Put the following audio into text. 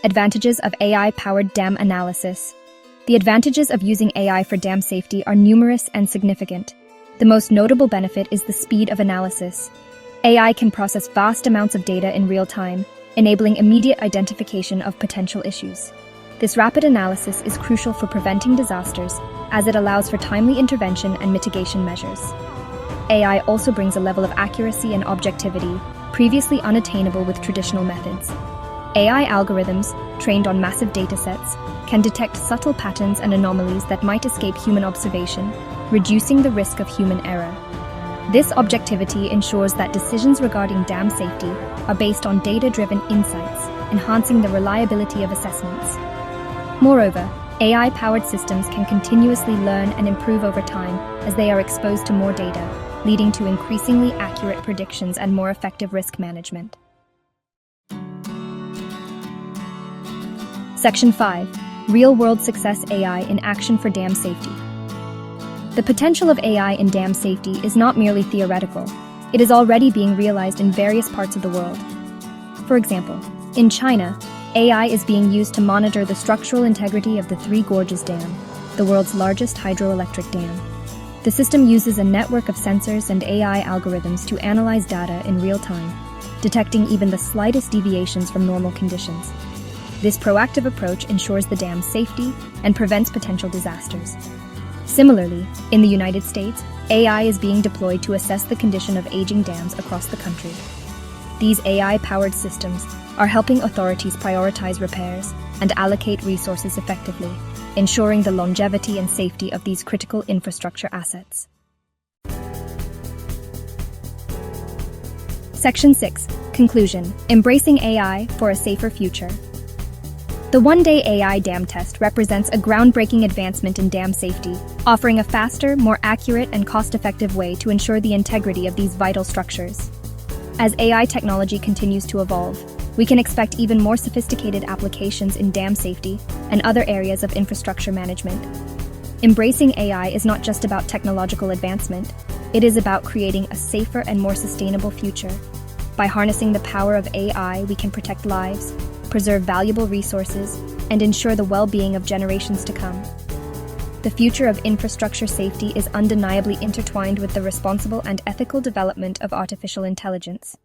Advantages of AI-powered dam analysis. The advantages of using AI for dam safety are numerous and significant. The most notable benefit is the speed of analysis. AI can process vast amounts of data in real time, enabling immediate identification of potential issues. This rapid analysis is crucial for preventing disasters, as it allows for timely intervention and mitigation measures. AI also brings a level of accuracy and objectivity previously unattainable with traditional methods. AI algorithms, trained on massive datasets, can detect subtle patterns and anomalies that might escape human observation, reducing the risk of human error. This objectivity ensures that decisions regarding dam safety are based on data-driven insights, enhancing the reliability of assessments. Moreover, AI-powered systems can continuously learn and improve over time as they are exposed to more data, leading to increasingly accurate predictions and more effective risk management. Section 5. Real-world success AI in action for dam safety. The potential of AI in dam safety is not merely theoretical. It is already being realized in various parts of the world. For example, in China, AI is being used to monitor the structural integrity of the Three Gorges Dam, the world's largest hydroelectric dam. The system uses a network of sensors and AI algorithms to analyze data in real time, detecting even the slightest deviations from normal conditions. This proactive approach ensures the dam's safety and prevents potential disasters. Similarly, in the United States, AI is being deployed to assess the condition of aging dams across the country. These AI-powered systems are helping authorities prioritize repairs and allocate resources effectively, ensuring the longevity and safety of these critical infrastructure assets. Section 6. Conclusion. Embracing AI for a safer future. The one-day AI dam test represents a groundbreaking advancement in dam safety, offering a faster, more accurate, and cost-effective way to ensure the integrity of these vital structures. As AI technology continues to evolve, we can expect even more sophisticated applications in dam safety and other areas of infrastructure management. Embracing AI is not just about technological advancement, it is about creating a safer and more sustainable future. By harnessing the power of AI, we can protect lives, preserve valuable resources, and ensure the well-being of generations to come. The future of infrastructure safety is undeniably intertwined with the responsible and ethical development of artificial intelligence.